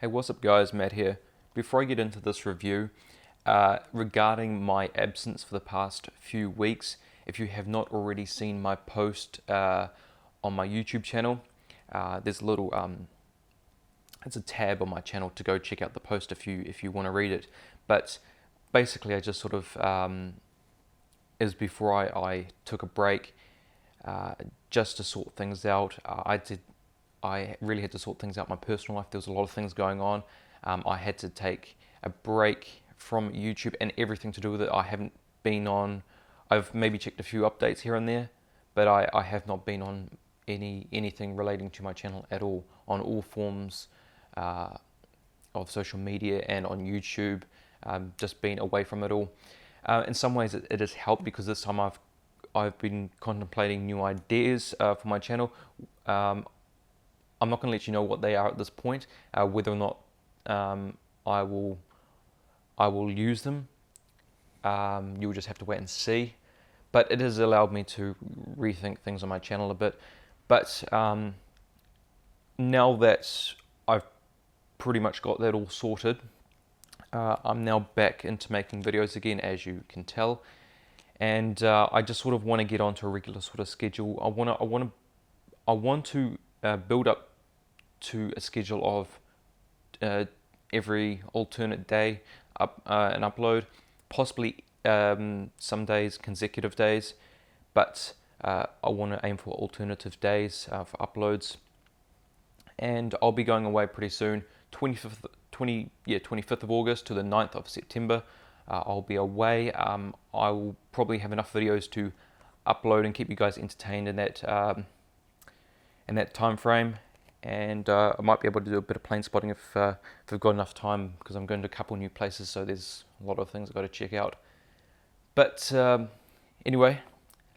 Hey, what's up guys, Matt here. Before I get into this review, regarding my absence for the past few weeks, if you have not already seen my post on my YouTube channel, there's a little, it's a tab on my channel to go check out the post if you want to read it. But basically I just sort of, is before I took a break just to sort things out. I really had to sort things out in my personal life. There was a lot of things going on. I had to take a break from YouTube and everything to do with it. I haven't been on, I've maybe checked a few updates here and there, but I have not been on anything relating to my channel at all, on all forms of social media and on YouTube, just been away from it all. In some ways it has helped because this time I've been contemplating new ideas for my channel. I'm not going to let you know what they are at this point, whether or not I will use them. You'll just have to wait and see. But it has allowed me to rethink things on my channel a bit. But now that I've pretty much got that all sorted, I'm now back into making videos again, as you can tell. And I just sort of want to get onto a regular sort of schedule. I want to build up to a schedule of every alternate day an upload, possibly some days consecutive days, but I want to aim for alternative days for uploads. And I'll be going away pretty soon, 25th of August to the 9th of September. I'll be away. I will probably have enough videos to upload and keep you guys entertained in that time frame, and I might be able to do a bit of plane spotting if I've got enough time, because I'm going to a couple new places, so there's a lot of things I've got to check out. But anyway,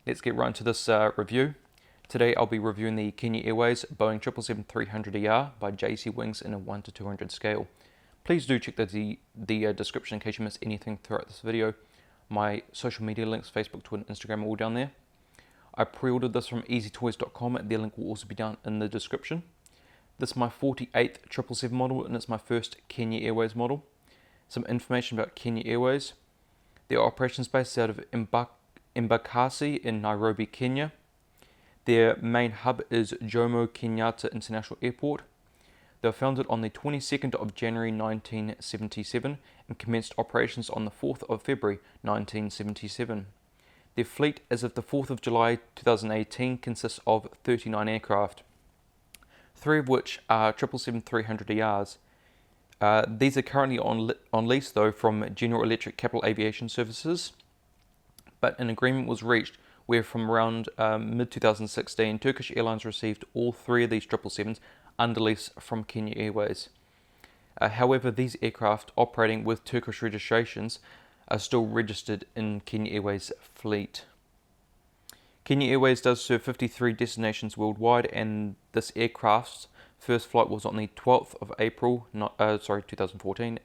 let's get right into this review. Today I'll be reviewing the Kenya Airways Boeing 777-300ER by JC Wings in a 1 to 200 scale. Please do check the description in case you miss anything throughout this video. My social media links, Facebook, Twitter, Instagram, are all down there. I pre-ordered this from easytoys.com. Their link will also be down in the description. This is my 48th 777 model, and it's my first Kenya Airways model. Some information about Kenya Airways. Their operations base out of Embakasi in Nairobi, Kenya. Their main hub is Jomo Kenyatta International Airport. They were founded on the 22nd of January 1977 and commenced operations on the 4th of February 1977. Their fleet as of the 4th of July 2018 consists of 39 aircraft, 3 of which are 777-300ERs. These are currently on lease though from General Electric Capital Aviation Services, but an agreement was reached where from around mid-2016 Turkish Airlines received all 3 of these 777s under lease from Kenya Airways. However, these aircraft operating with Turkish registrations are still registered in Kenya Airways fleet. Kenya Airways does serve 53 destinations worldwide, and this aircraft's first flight was on the 12th of April, 2014,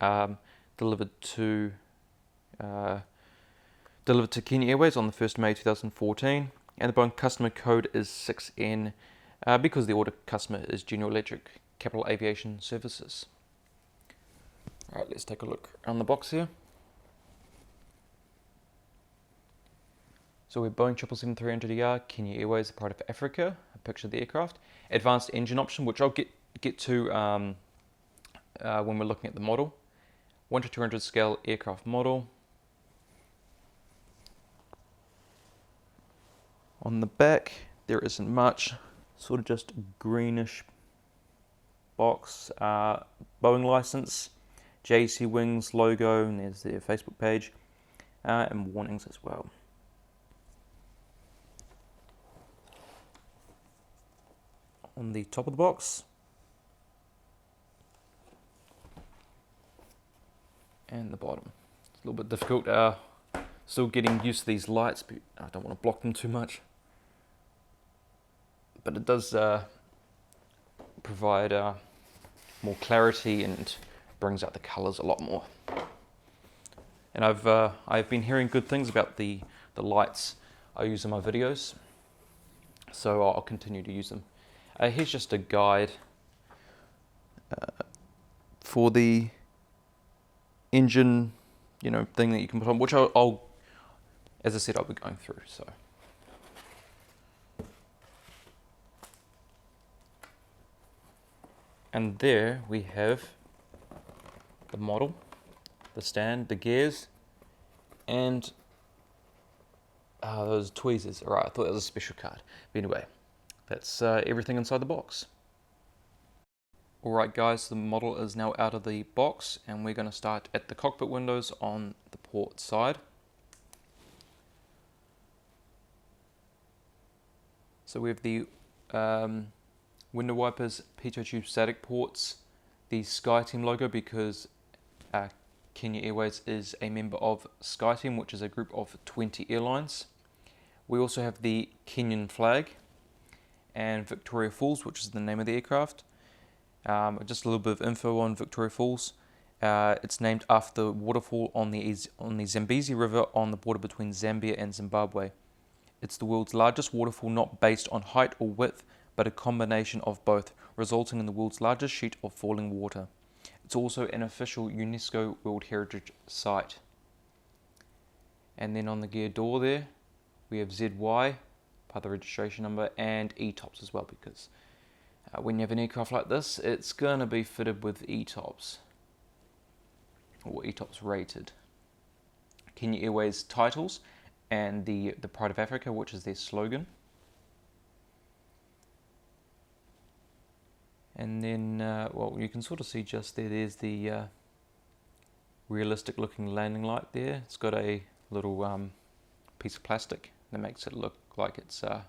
delivered to Kenya Airways on the 1st of May 2014, and the Boeing customer code is 6N because the order customer is General Electric Capital Aviation Services. Alright, let's take a look around the box here. So we're Boeing 777-300ER, Kenya Airways, a part of Africa. A picture of the aircraft. Advanced engine option, which I'll get to when we're looking at the model. 1 to 200 scale aircraft model. On the back, there isn't much. Sort of just a greenish box. Boeing license, JC Wings logo, and there's their Facebook page, and warnings as well. On the top of the box, and the bottom. It's a little bit difficult, still getting used to these lights, but I don't want to block them too much. But it does provide more clarity and brings out the colours a lot more. And I've been hearing good things about the lights I use in my videos, so I'll continue to use them. Here's just a guide for the engine, you know, thing that you can put on, which I'll as I said, I'll be going through. So, and there we have the model, the stand, the gears, and those tweezers. Alright, I thought that was a special card. But anyway, that's everything inside the box. Alright guys, the model is now out of the box, and we're going to start at the cockpit windows on the port side. So we have the window wipers, pitot tube static ports, the Skyteam logo because Kenya Airways is a member of Skyteam, which is a group of 20 airlines. We also have the Kenyan flag and Victoria Falls, which is the name of the aircraft. Just a little bit of info on Victoria Falls. It's named after the waterfall on the Zambezi River on the border between Zambia and Zimbabwe. It's the world's largest waterfall, not based on height or width, but a combination of both, resulting in the world's largest sheet of falling water. It's also an official UNESCO World Heritage Site. And then on the gear door there, we have ZY, part of the registration number, and ETOPS as well, because when you have an aircraft like this, it's going to be fitted with ETOPS, or ETOPS rated. Kenya Airways titles, and the Pride of Africa, which is their slogan. And then, well, you can sort of see just there, there's the realistic looking landing light there. It's got a little piece of plastic that makes it look like it's, well,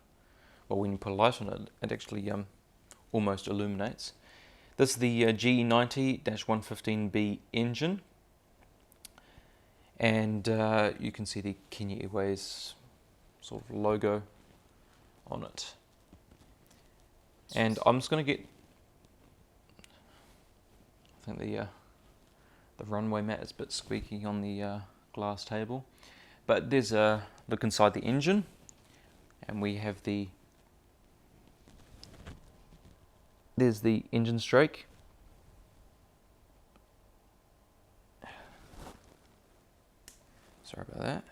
when you put a light on it, it actually almost illuminates. This is the GE90-115B engine. And you can see the Kenya Airways sort of logo on it. And I'm just going to get, I think the runway mat is a bit squeaky on the glass table. But there's a look inside the engine, and we have there's the engine strake. Sorry about that.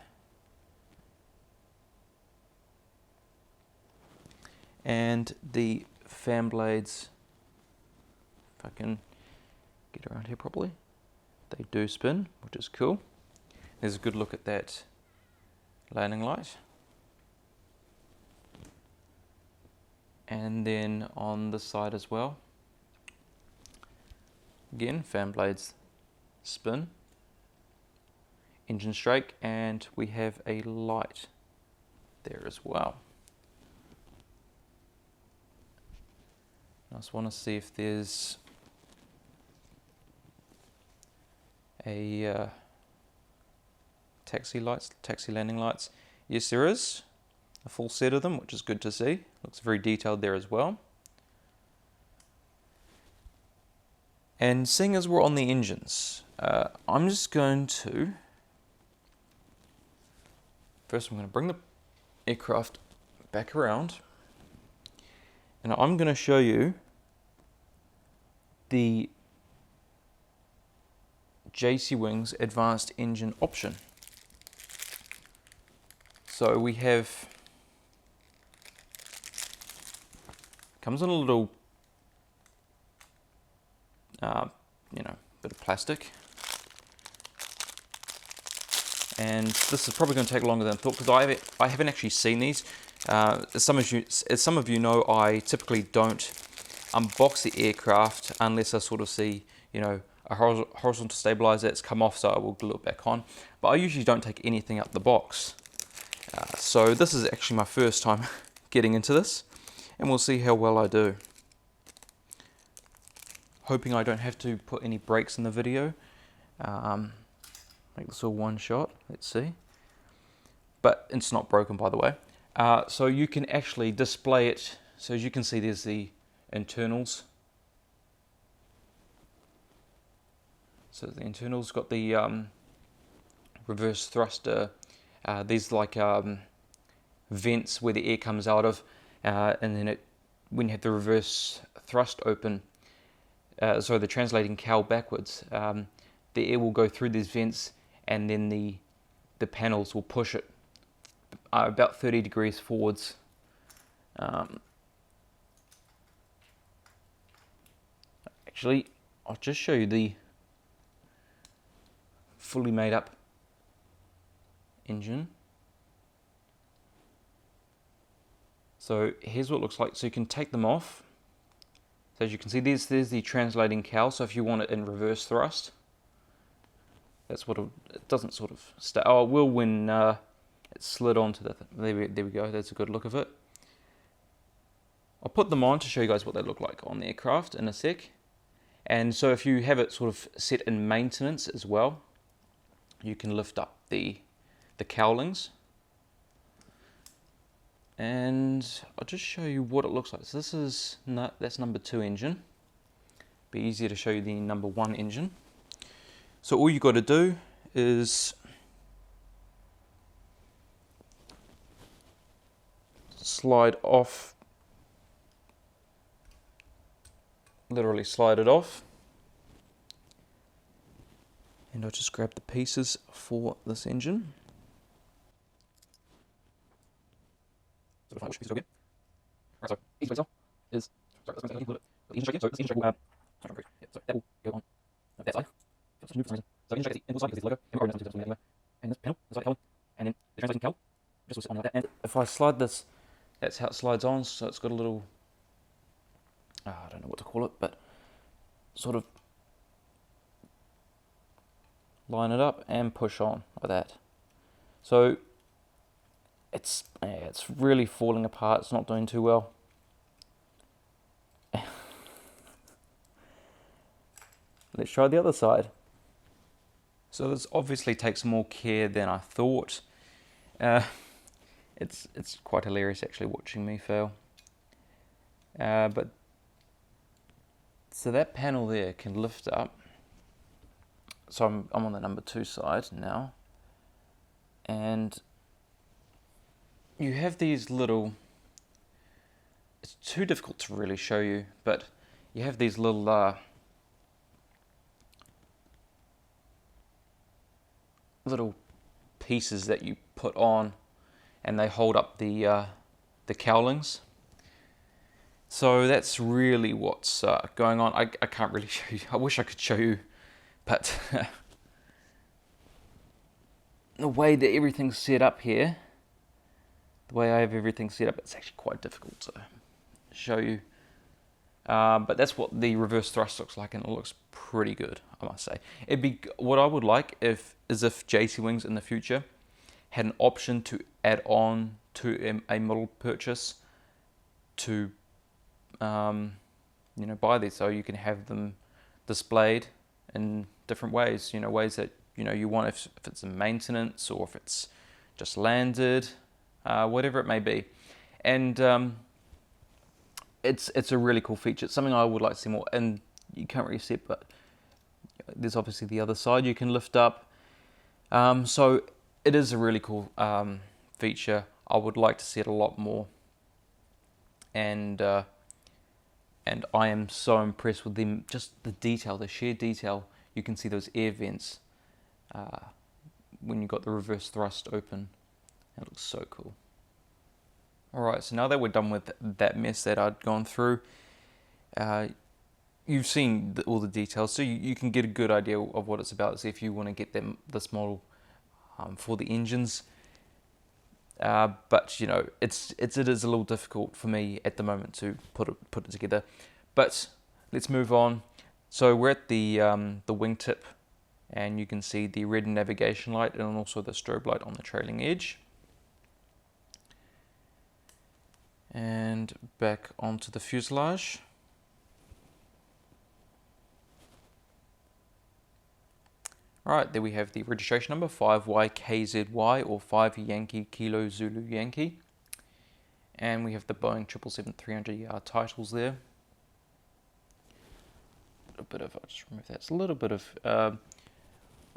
And the fan blades, if I can get around here properly, they do spin, which is cool. There's a good look at that landing light. And then on this side as well, again, fan blades spin. Engine strake, and we have a light there as well. I just want to see if there's a taxi landing lights. Yes, there is a full set of them, which is good to see. Looks very detailed there as well. And seeing as we're on the engines, I'm just going to first, I'm going to bring the aircraft back around, and I'm going to show you the JC Wings Advanced Engine option. So we have, comes in a little, you know, bit of plastic. And this is probably going to take longer than I thought, because I haven't actually seen these. As some of you know, I typically don't unbox the aircraft unless I sort of see, you know, a horizontal stabilizer that's come off, so I will glue it back on. But I usually don't take anything out the box. So this is actually my first time getting into this, and we'll see how well I do. Hoping I don't have to put any brakes in the video. Make this all one shot, let's see. But it's not broken, by the way. So you can actually display it. So as you can see, there's the internals. So the internals got the reverse thruster. These like vents where the air comes out of, and then when you have the reverse thrust open, sorry, the translating cowl backwards, the air will go through these vents, and then the panels will push it about 30 degrees forwards. Actually, I'll just show you the fully made up engine. So here's what it looks like. So you can take them off. So as you can see, there's the translating cowl. So if you want it in reverse thrust, that's what it doesn't sort of stay. Oh, it will when it's slid onto the. There we go. That's a good look of it. I'll put them on to show you guys what they look like on the aircraft in a sec. And so if you have it sort of set in maintenance as well, you can lift up the cowlings. And I'll just show you what it looks like. So this is that's number 2 engine. Be easier to show you the number 1 engine. So all you got to do is slide off, literally slide it off. And I'll just grab the pieces for this engine. Which piece again? Right, so easy place is sorry, that's going to include it. The engine strike here. So this engine strike will so that will go on that side. So it's new for some reason. So the engine strike is the inside because it's the logo, and we're already anywhere. And this panel, the side column, and then the translating cowl just will sit on like that. And if I slide this, that's how it slides on. So it's got a little I don't know what to call it, but sort of line it up and push on like that. So it's really falling apart. It's not doing too well. Let's try the other side. So this obviously takes more care than I thought. It's quite hilarious actually watching me fail. But so that panel there can lift up. So I'm on the number 2 side now, and you have these little, it's too difficult to really show you, but you have these little little pieces that you put on, and they hold up the cowlings. So that's really what's going on. I can't really show you. I wish I could show you, but the way that everything's set up here, the way I have everything set up, it's actually quite difficult to show you. But that's what the reverse thrust looks like, and it looks pretty good, I must say. What I would like is if JC Wings in the future had an option to add on to a model purchase to buy these, so you can have them displayed in different ways. Ways that you want, if it's in maintenance or if it's just landed, whatever it may be. And it's a really cool feature. It's something I would like to see more, and you can't really see it, but there's obviously the other side you can lift up. So it is a really cool feature. I would like to see it a lot more, and I am so impressed with them. Just the detail, the sheer detail. You can see those air vents when you got the reverse thrust open. It looks so cool. Alright, so now that we're done with that mess that I'd gone through, you've seen all the details, so you can get a good idea of what it's about. So if you want to get this model for the engines, but it is a little difficult for me at the moment to put it together. But let's move on. So we're at the wingtip, and you can see the red navigation light and also the strobe light on the trailing edge. And back onto the fuselage. Alright, there we have the registration number 5YKZY, or 5 Yankee Kilo Zulu Yankee. And we have the Boeing 777-300ER titles there. I'll just remove that. It's a little bit of, I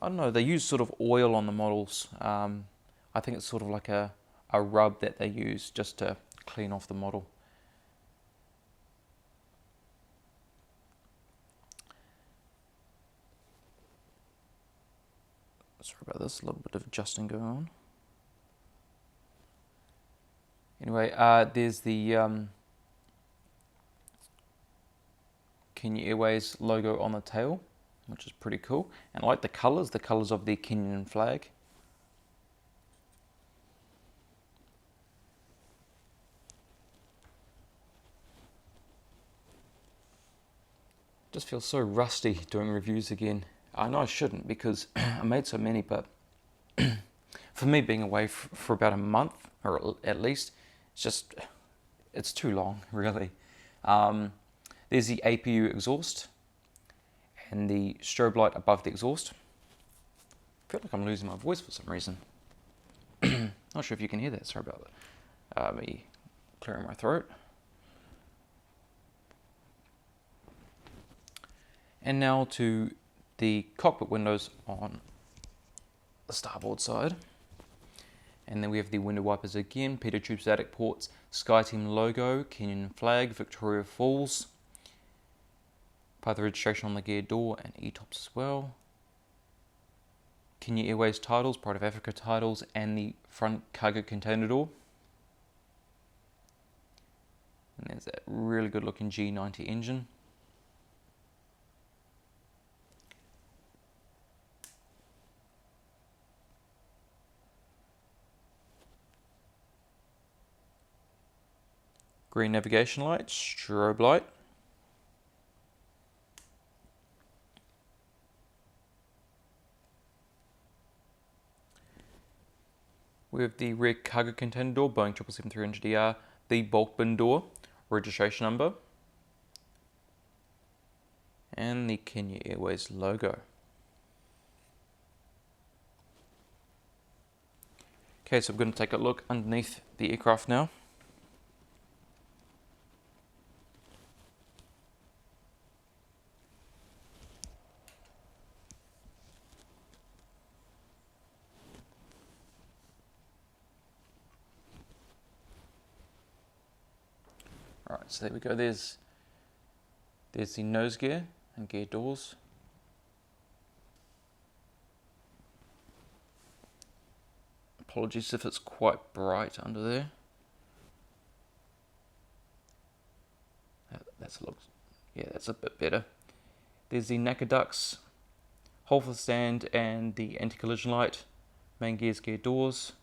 don't know, they use sort of oil on the models. I think it's sort of like a rub that they use just to clean off the model. Sorry about this, a little bit of adjusting going on. Anyway, there's the Kenya Airways logo on the tail, which is pretty cool. And I like the colours of the Kenyan flag. Just feels so rusty doing reviews again. I know I shouldn't because I made so many, but for me being away for about a month, or at least, it's too long, really. There's the Apu Exhaust and the strobe light above the exhaust. I feel like I'm losing my voice for some reason. Not sure if you can hear that, sorry about that. Me clearing my throat. And now to the cockpit windows on the starboard side. And then we have the window wipers again, Peter Tube static ports, Skyteam logo, Kenyan flag, Victoria Falls. Part of the registration on the gear door and E-tops as well. Kenya Airways titles, Pride of Africa titles, and the front cargo container door. And there's that really good looking G90 engine. Green navigation light, strobe light. We have the rear cargo container door, Boeing 777-300ER, the bulk bin door, registration number, and the Kenya Airways logo. Okay, so I'm going to take a look underneath the aircraft now. Alright, so there we go, there's the nose gear and gear doors. Apologies if it's quite bright under there. That's a bit better. There's the Naka ducts, hole for the stand and the anti-collision light, main gears, gear doors.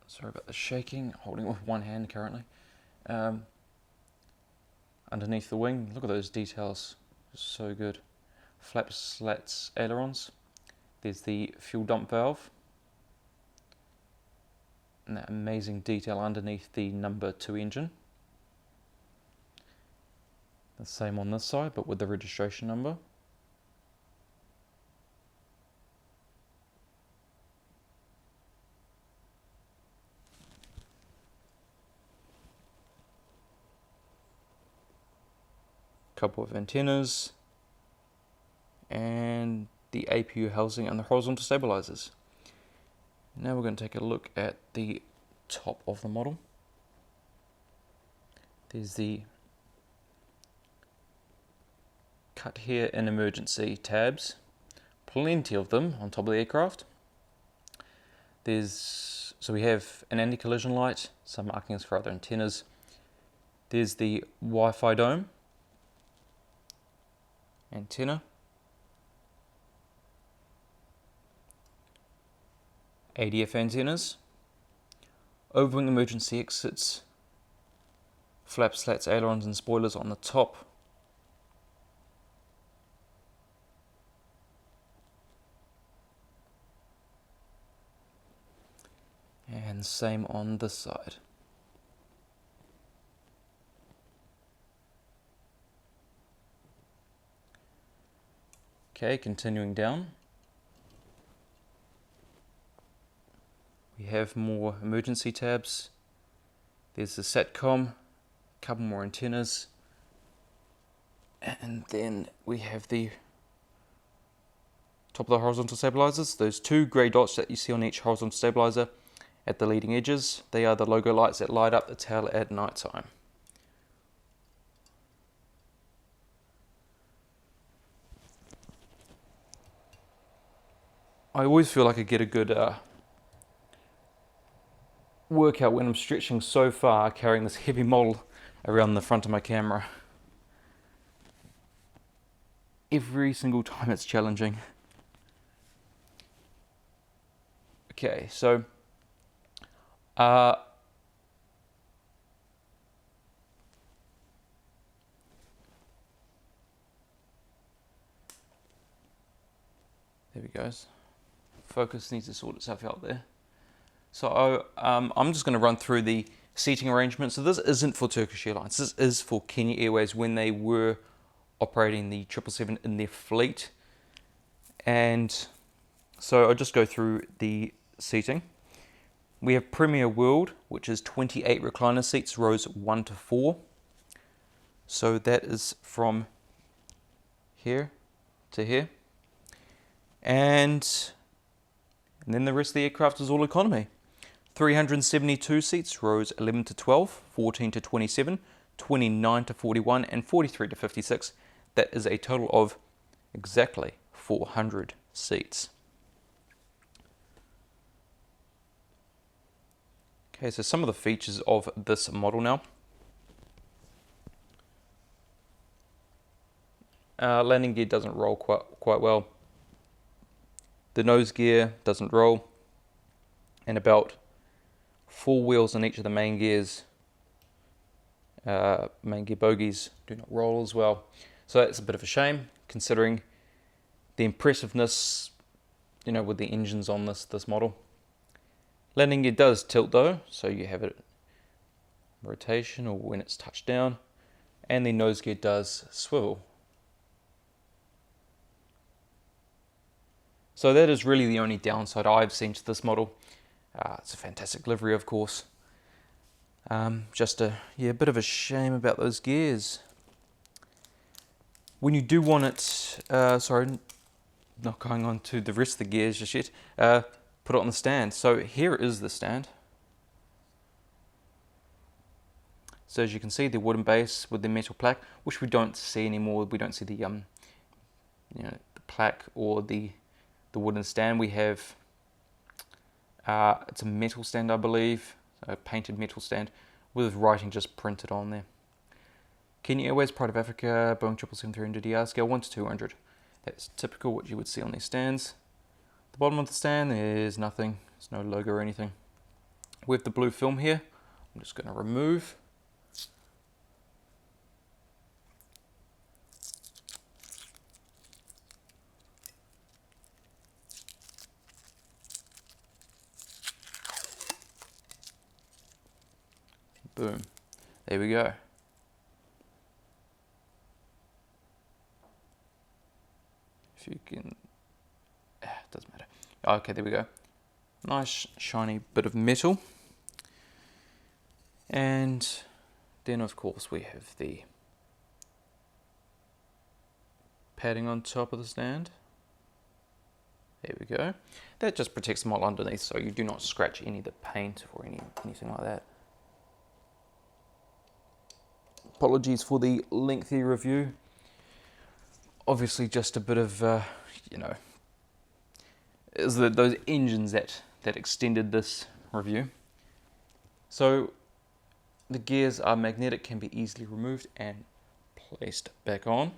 Sorry about the shaking, holding it with one hand currently. Underneath the wing, look at those details, so good. Flaps, slats, ailerons. There's the fuel dump valve. And that amazing detail underneath the number 2 engine. The same on this side, but with the registration number. Couple of antennas and the APU housing and the horizontal stabilizers. Now we're going to take a look at the top of the model. There's the cut here and emergency tabs, plenty of them on top of the aircraft. So we have an anti-collision light, some markings for other antennas. There's the Wi-Fi dome antenna, ADF antennas, overwing emergency exits, flaps, slats, ailerons and spoilers on the top, and same on this side. Okay, continuing down, we have more emergency tabs. There's the SATCOM, a couple more antennas, and then we have the top of the horizontal stabilizers. Those 2 grey dots that you see on each horizontal stabilizer at the leading edges, they are the logo lights that light up the tail at night time. I always feel like I get a good workout when I'm stretching so far, carrying this heavy model around the front of my camera. Every single time it's challenging. Okay, so there we go. Focus needs to sort itself out there. So I'm just going to run through the seating arrangement. So this isn't for Turkish Airlines. This is for Kenya Airways when they were operating the 777 in their fleet. And so I'll just go through the seating. We have Premier World, which is 28 recliner seats, rows 1 to 4. So that is from here to here. And then the rest of the aircraft is all economy. 372 seats, rows 11 to 12, 14 to 27, 29 to 41, and 43 to 56. That is a total of exactly 400 seats. Okay, so some of the features of this model now. Landing gear doesn't roll quite well. The nose gear doesn't roll, and about 4 wheels on each of the main gears, main gear bogies, do not roll as well. So that's a bit of a shame, considering the impressiveness, with the engines on this model. Landing gear does tilt though, so you have it rotation or when it's touched down, and the nose gear does swivel. So that is really the only downside I've seen to this model. It's a fantastic livery, of course. Just a bit of a shame about those gears. When you do want it, sorry, not going on to the rest of the gears just yet, put it on the stand. So here is the stand. So as you can see, the wooden base with the metal plaque, which we don't see anymore. We don't see the the plaque or the wooden stand. We have it's a metal stand, I believe, a painted metal stand with writing just printed on there. Kenya Airways, Pride of Africa, Boeing 777-300ER, scale 1 to 200. That's typical what you would see on these stands. The bottom of the stand, there's nothing. There's no logo or anything. With the blue film here, I'm just going to remove. Boom. There we go. If you can, doesn't matter. Okay, there we go. Nice shiny bit of metal. And then of course we have the padding on top of the stand. There we go. That just protects the model underneath, so you do not scratch any of the paint or anything like that. Apologies for the lengthy review. Obviously just a bit of, is those engines that extended this review. So the gears are magnetic, can be easily removed and placed back on.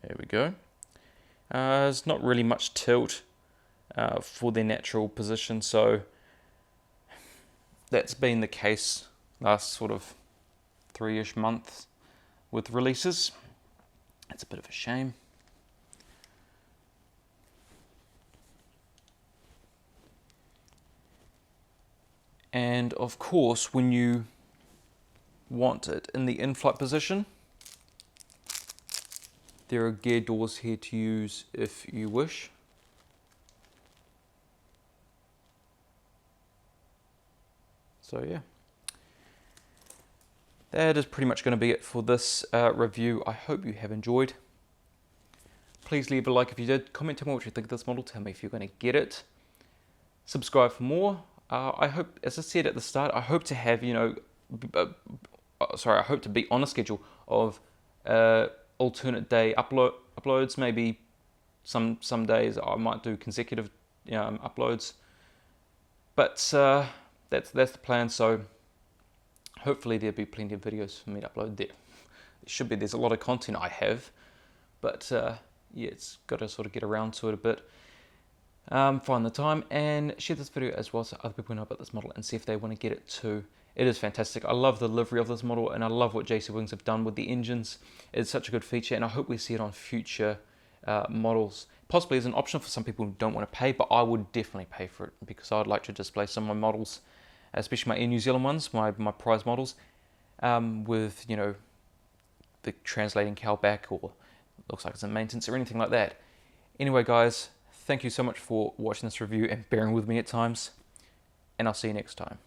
There we go. There's not really much tilt for their natural position, so that's been the case last sort of 3-ish months with releases. It's a bit of a shame. And of course, when you want it in the in-flight position, there are gear doors here to use if you wish. So yeah, that is pretty much going to be it for this review. I hope you have enjoyed. Please leave a like if you did. Comment tell me what you think of this model. Tell me if you're going to get it. Subscribe for more. I hope, as I said at the start, I hope to have, I hope to be on a schedule of alternate day uploads. Maybe some days I might do consecutive uploads, but that's the plan. So hopefully there'll be plenty of videos for me to upload there. It should be. There's a lot of content I have, but yeah, it's got to sort of get around to it a bit. Find the time and share this video as well so other people know about this model and see if they want to get it too. It is fantastic. I love the livery of this model, and I love what JC Wings have done with the engines. It's such a good feature, and I hope we see it on future models. Possibly as an option for some people who don't want to pay, but I would definitely pay for it because I'd like to display some of my models, especially my Air New Zealand ones, my prize models, with, you know, the translating cowl back, or looks like it's in maintenance or anything like that. Anyway, guys, thank you so much for watching this review and bearing with me at times, and I'll see you next time.